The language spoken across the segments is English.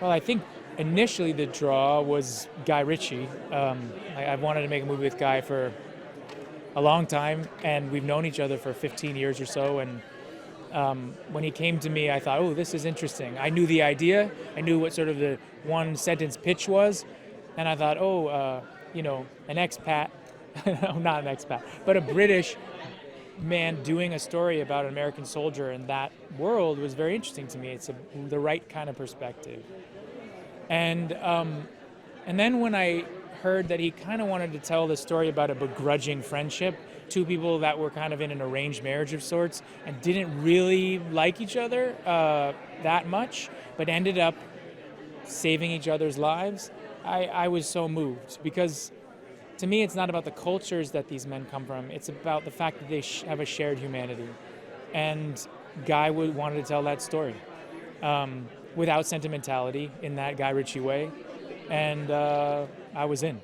Well, I think initially the draw was Guy Ritchie. I've wanted to make a movie with Guy for a long time, and we've known each other for 15 years or so. And when he came to me, I thought, oh, this is interesting. I knew the idea. I knew what sort of the one sentence pitch was. And I thought, an expat, no, not an expat, but a British man doing a story about an American soldier in that world was very interesting to me. It's the right kind of perspective. And then when I heard that he kind of wanted to tell the story about a begrudging friendship, two people that were kind of in an arranged marriage of sorts and didn't really like each other that much, but ended up saving each other's lives, I was so moved, because to me it's not about the cultures that these men come from, it's about the fact that they have a shared humanity. And Guy wanted to tell that story without sentimentality, in that Guy Ritchie way, and I was in.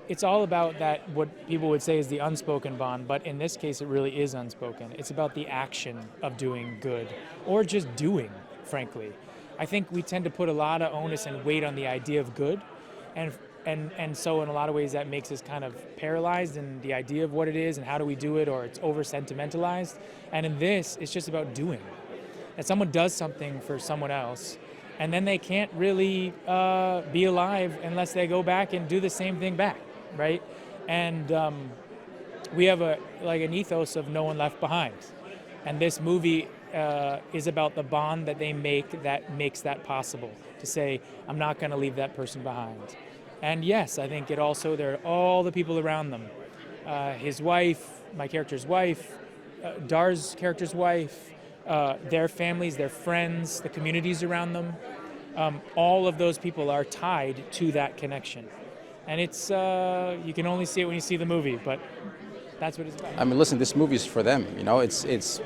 It's all about that, what people would say is the unspoken bond, but in this case it really is unspoken. It's about the action of doing good, or just doing, frankly. I think we tend to put a lot of onus and weight on the idea of good, and so in a lot of ways that makes us kind of paralyzed in the idea of what it is and how do we do it, or it's over sentimentalized. And in this, it's just about doing. That someone does something for someone else, and then they can't really be alive unless they go back and do the same thing back, right? And we have an ethos of no one left behind. And this movie is about the bond that they make that makes that possible, to say, I'm not going to leave that person behind. And yes, I think there are all the people around them. His wife, my character's wife, Dar's character's wife, their families, their friends, the communities around them. All of those people are tied to that connection. And it's, you can only see it when you see the movie, but that's what it's about. I mean, listen, this movie is for them. You know, it's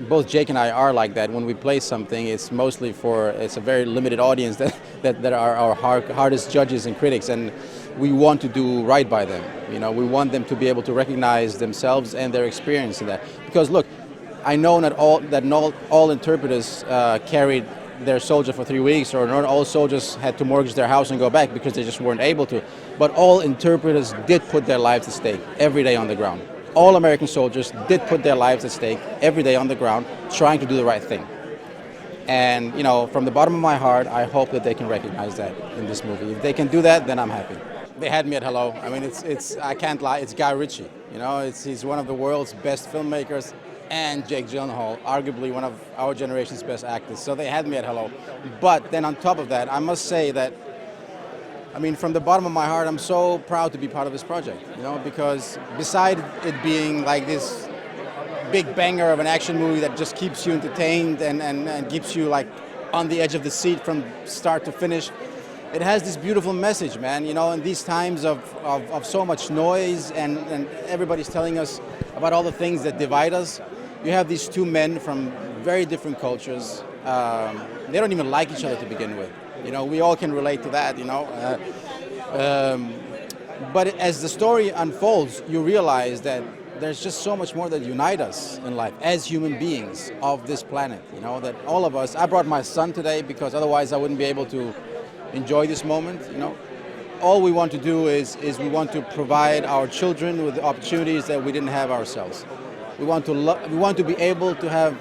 both Jake and I are like that. When we play something, it's mostly it's a very limited audience that are our hardest judges and critics, and we want to do right by them. You know, we want them to be able to recognize themselves and their experience in that. Because look, I know not all interpreters carried their soldier for 3 weeks, or not all soldiers had to mortgage their house and go back because they just weren't able to. But all interpreters did put their lives at stake every day on the ground. All American soldiers did put their lives at stake every day on the ground, trying to do the right thing. And, you know, from the bottom of my heart, I hope that they can recognize that in this movie. If they can do that, then I'm happy. They had me at hello. I mean, it's I can't lie, it's Guy Ritchie. You know, he's one of the world's best filmmakers, and Jake Gyllenhaal, arguably one of our generation's best actors. So they had me at hello. But then on top of that, I must say that, I mean, from the bottom of my heart, I'm so proud to be part of this project, you know, because beside it being like this big banger of an action movie that just keeps you entertained and keeps you like on the edge of the seat from start to finish, it has this beautiful message, man. You know, in these times of so much noise and everybody's telling us about all the things that divide us, you have these two men from very different cultures. They don't even like each other to begin with. You know, we all can relate to that, you know. But as the story unfolds, you realize that there's just so much more that unite us in life as human beings of this planet, you know, that all of us, I brought my son today because otherwise I wouldn't be able to enjoy this moment, you know. All we want to do is we want to provide our children with opportunities that we didn't have ourselves. We want to be able to have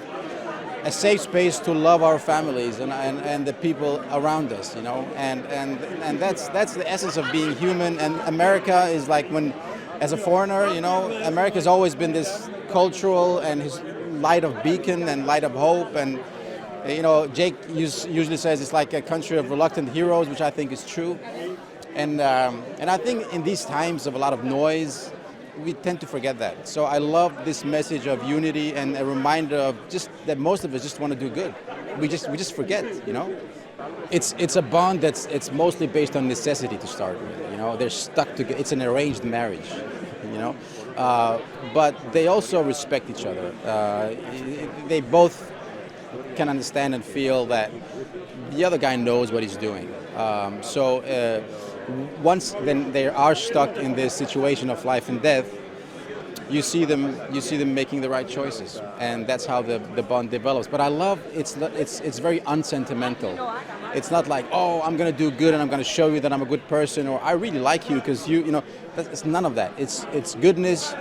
a safe space to love our families and the people around us, you know, and that's the essence of being human. And America is like, when, as a foreigner, you know, America's always been this cultural and his light of beacon and light of hope. And you know, Jake usually says it's like a country of reluctant heroes, which I think is true. And I think in these times of a lot of noise, we tend to forget that. So I love this message of unity and a reminder of just that most of us just want to do good. We just forget, you know. It's a bond it's mostly based on necessity to start with. You know, they're stuck together. It's an arranged marriage, you know. But they also respect each other. They both can understand and feel that the other guy knows what he's doing. Once then they are stuck in this situation of life and death, you see them making the right choices, and that's how the bond develops. But I love it's very unsentimental. It's not like, oh, I'm gonna do good and I'm gonna show you that I'm a good person, or I really like you because you know. It's none of that. It's goodness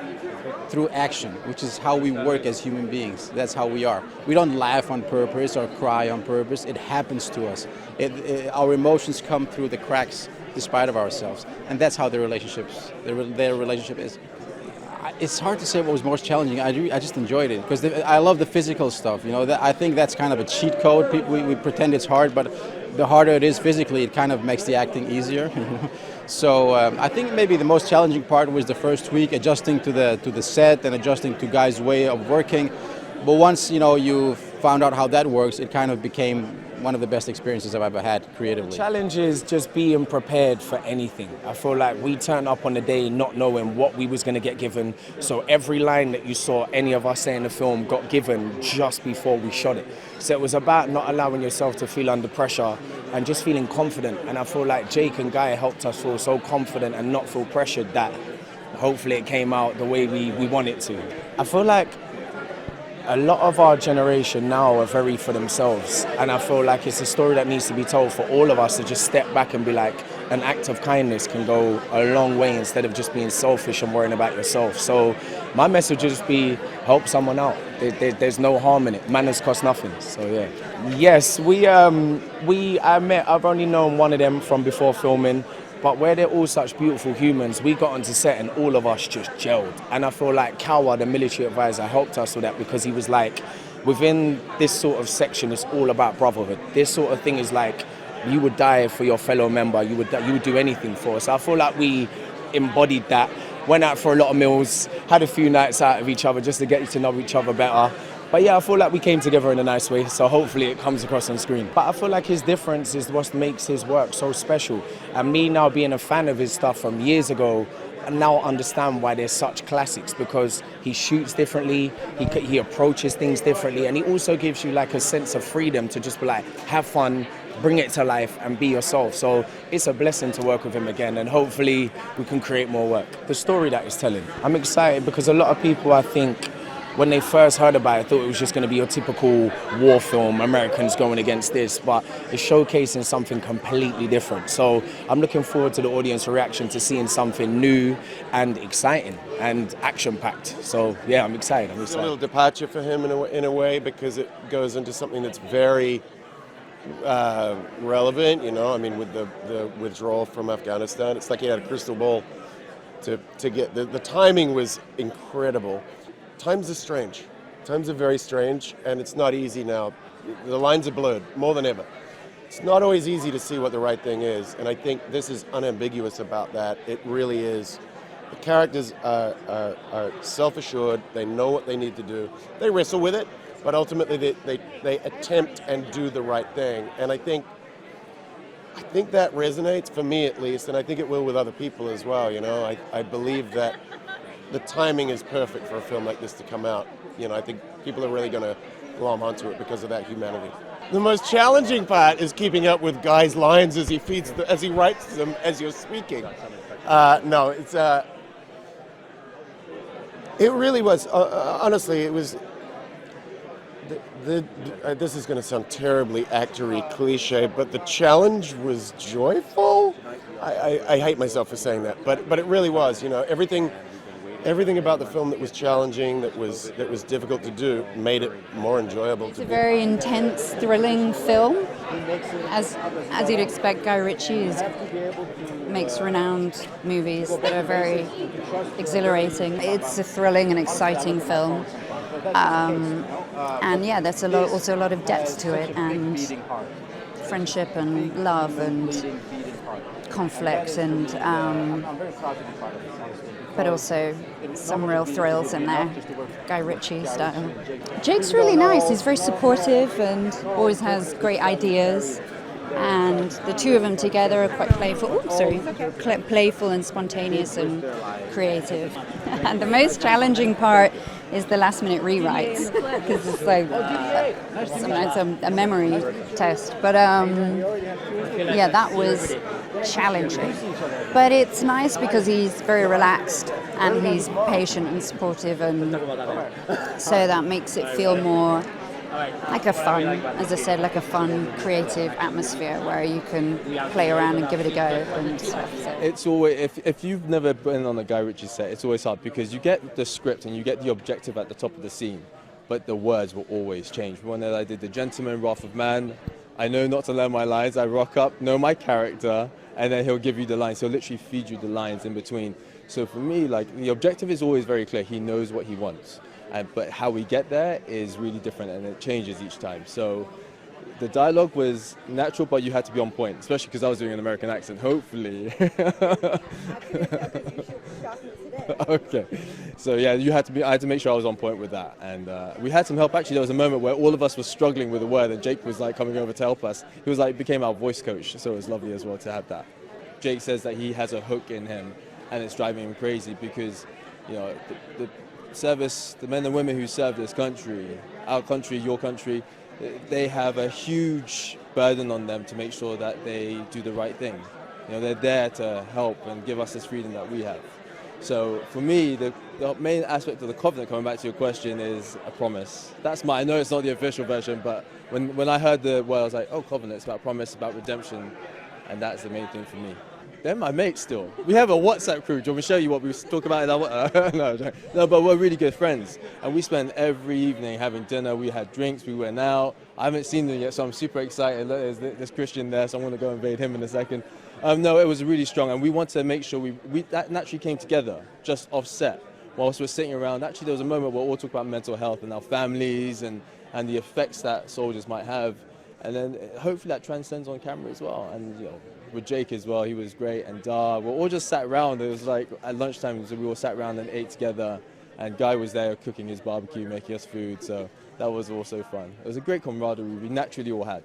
through action, which is how we work as human beings. That's how we are. We don't laugh on purpose or cry on purpose. It happens to us. Our emotions come through the cracks despite of ourselves, and that's how their relationship is. It's hard to say what was most challenging. I just enjoyed it because I love the physical stuff. You know, I think that's kind of a cheat code. We pretend it's hard, but the harder it is physically, it kind of makes the acting easier. So I think maybe the most challenging part was the first week, adjusting to the set and adjusting to guys' way of working. But once you found out how that works, it kind of became one of the best experiences I've ever had creatively. The challenge is just being prepared for anything. I feel like we turned up on the day not knowing what we was going to get given. So every line that you saw any of us say in the film got given just before we shot it. So it was about not allowing yourself to feel under pressure and just feeling confident. And I feel like Jake and Guy helped us feel so confident and not feel pressured that hopefully it came out the way we want it to. I feel like a lot of our generation now are very for themselves, and I feel like it's a story that needs to be told for all of us to just step back and be like, an act of kindness can go a long way instead of just being selfish and worrying about yourself. So my message would just be, help someone out. There's no harm in it. Manners cost nothing. So yeah. Yes, I've only known one of them from before filming. But where they're all such beautiful humans, we got onto set and all of us just gelled. And I feel like Kawa, the military advisor, helped us with that because he was like, within this sort of section, it's all about brotherhood. This sort of thing is like, you would die for your fellow member, you would do anything for us. I feel like we embodied that, went out for a lot of meals, had a few nights out of each other just to get to know each other better. But yeah, I feel like we came together in a nice way, so hopefully it comes across on screen. But I feel like his difference is what makes his work so special. And me now being a fan of his stuff from years ago, I now understand why there's such classics, because he shoots differently, he approaches things differently, and he also gives you like a sense of freedom to just be like, have fun, bring it to life and be yourself. So it's a blessing to work with him again, and hopefully we can create more work. The story that he's telling, I'm excited because a lot of people, I think, when they first heard about it, thought it was just going to be your typical war film, Americans going against this, but it's showcasing something completely different. So I'm looking forward to the audience reaction to seeing something new and exciting and action-packed. So yeah, I'm excited. It's a little departure for him in a way, because it goes into something that's very relevant, I mean, with the withdrawal from Afghanistan. It's like he had a crystal ball to get, the timing was incredible. Times are strange. Times are very strange, and it's not easy now. The lines are blurred more than ever. It's not always easy to see what the right thing is, and I think this is unambiguous about that. It really is. The characters are self-assured. They know what they need to do. They wrestle with it, but ultimately they attempt and do the right thing. And I think that resonates, for me at least, and I think it will with other people as well. I believe that the timing is perfect for a film like this to come out. I think people are really going to glom onto it because of that humanity. The most challenging part is keeping up with Guy's lines as he writes them as you're speaking. No, it's it really was. Honestly, it was. This is going to sound terribly actory cliche, but the challenge was joyful. I hate myself for saying that, but it really was. Everything about the film that was challenging, that was difficult to do, made it more enjoyable. It's a very intense, thrilling film. As you'd expect, Guy Ritchie makes renowned movies that are very exhilarating. It's a thrilling and exciting film. And yeah, there's also a lot of depth to it, and friendship and love and conflict, and but also some real thrills in there, Guy Ritchie style. Jake's really nice. He's very supportive and always has great ideas. and the two of them together are quite playful. Playful and spontaneous and creative. And the most challenging part is the last-minute rewrites, because it's like sometimes a memory test. But yeah, that was challenging. But it's nice because he's very relaxed and he's patient and supportive, and so that makes it feel more like a fun, as I said, like a fun, creative atmosphere where you can play around and give it a go and stuff. So. It's always, if you've never been on a Guy Ritchie set, it's always hard because you get the script and you get the objective at the top of the scene, but the words will always change. When I did The Gentleman, Wrath of Man, I know not to learn my lines. I rock up, know my character, and then he'll give you the lines. He'll literally feed you the lines in between. So for me, like, the objective is always very clear. He knows what he wants. But how we get there is really different, and it changes each time. So the dialogue was natural, but you had to be on point, especially because I was doing an American accent, hopefully. Okay. So yeah, I had to make sure I was on point with that. And we had some help. Actually, there was a moment where all of us were struggling with a word, and Jake was like coming over to help us. He was like, became our voice coach, so it was lovely as well to have that. Jake says that he has a hook in him, and it's driving him crazy because, you know, the service, the men and women who serve this country, our country, your country, they have a huge burden on them to make sure that they do the right thing. You know, they're there to help and give us this freedom that we have. So for me, the main aspect of the covenant, coming back to your question, is a promise. That's I know it's not the official version, but when I heard the word, I was like, oh, covenant, it's about promise, about redemption, and that's the main thing for me. They're my mates still. We have a WhatsApp crew. Do you want me to show you what we talk about in our No, but we're really good friends. And we spend every evening having dinner. We had drinks, we went out. I haven't seen them yet, so I'm super excited. There's Christian there, so I'm going to go invade him in a second. No, it was really strong, and we wanted to make sure that naturally came together, just offset. Whilst we're sitting around, actually there was a moment where we'll talk about mental health and our families and the effects that soldiers might have. And then hopefully that transcends on camera as well. And you know, with Jake as well, he was great, and Dar, we all just sat around. It was like at lunchtime, so we all sat around and ate together, and Guy was there cooking his barbecue, making us food, so that was also fun. It was a great camaraderie we naturally all had.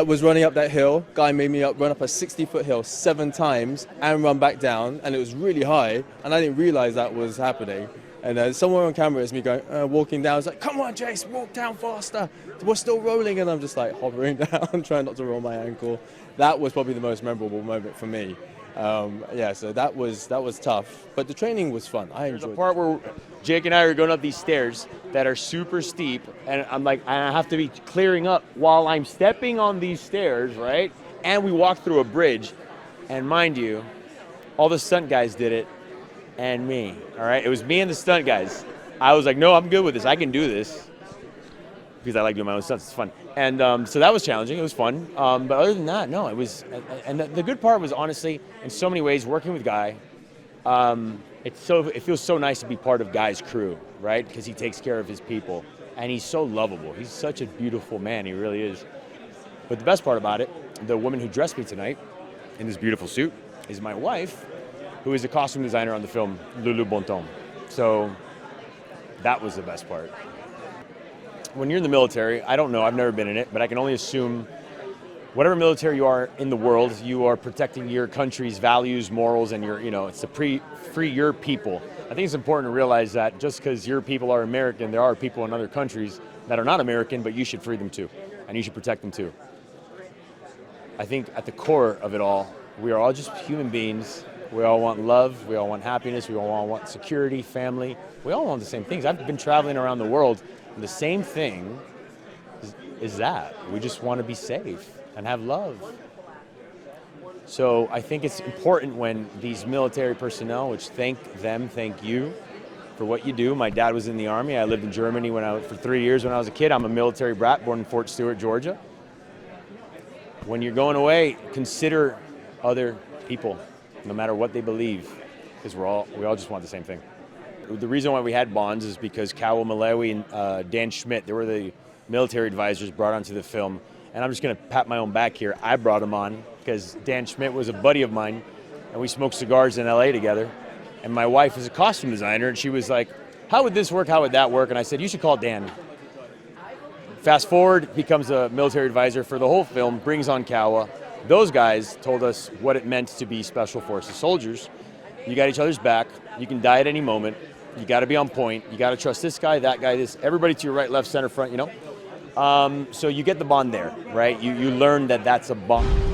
Was running up that hill. Guy made me run up a 60-foot hill 7 times and run back down, and it was really high, and I didn't realize that was happening. And somewhere on camera is me going, walking down. It's like, come on, Jace, walk down faster. We're still rolling. And I'm just like hovering down, trying not to roll my ankle. That was probably the most memorable moment for me. Yeah, so that was tough. But the training was fun. I enjoyed it. There's a part where Jake and I are going up these stairs that are super steep. And I'm like, I have to be clearing up while I'm stepping on these stairs, right? And we walk through a bridge. And mind you, all the stunt guys did it. And me, all right? It was me and the stunt guys. I was like, no, I'm good with this. I can do this. Because I like doing my own stunts. It's fun. And so that was challenging. It was fun. But other than that, no, it was... And the good part was, honestly, in so many ways, working with Guy, it feels so nice to be part of Guy's crew, right? Because he takes care of his people. And he's so lovable. He's such a beautiful man. He really is. But the best part about it, the woman who dressed me tonight in this beautiful suit is my wife, who is a costume designer on the film Lulu Bonton. So that was the best part. When you're in the military, I don't know, I've never been in it, but I can only assume whatever military you are in the world, you are protecting your country's values, morals, and it's to free your people. I think it's important to realize that just because your people are American, there are people in other countries that are not American, but you should free them too, and you should protect them too. I think at the core of it all, we are all just human beings. We all want love, we all want happiness, we all want security, family. We all want the same things. I've been traveling around the world, and the same thing is that. We just want to be safe and have love. So I think it's important when these military personnel, which thank you for what you do. My dad was in the Army. I lived in Germany for 3 years when I was a kid. I'm a military brat, born in Fort Stewart, Georgia. When you're going away, consider other people, no matter what they believe, because we all just want the same thing. The reason why we had bonds is because Kawa Malawi and Dan Schmidt, they were the military advisors brought onto the film. And I'm just going to pat my own back here. I brought them on because Dan Schmidt was a buddy of mine, and we smoked cigars in LA together. And my wife is a costume designer, and she was like, how would this work? How would that work? And I said, you should call Dan. Fast forward, becomes a military advisor for the whole film, brings on Kawa. Those guys told us what it meant to be special forces soldiers. You got each other's back. You can die at any moment. You got to be on point. You got to trust this guy, that guy, this, everybody to your right, left, center, front, you know? So you get the bond there, right? You learn that that's a bond.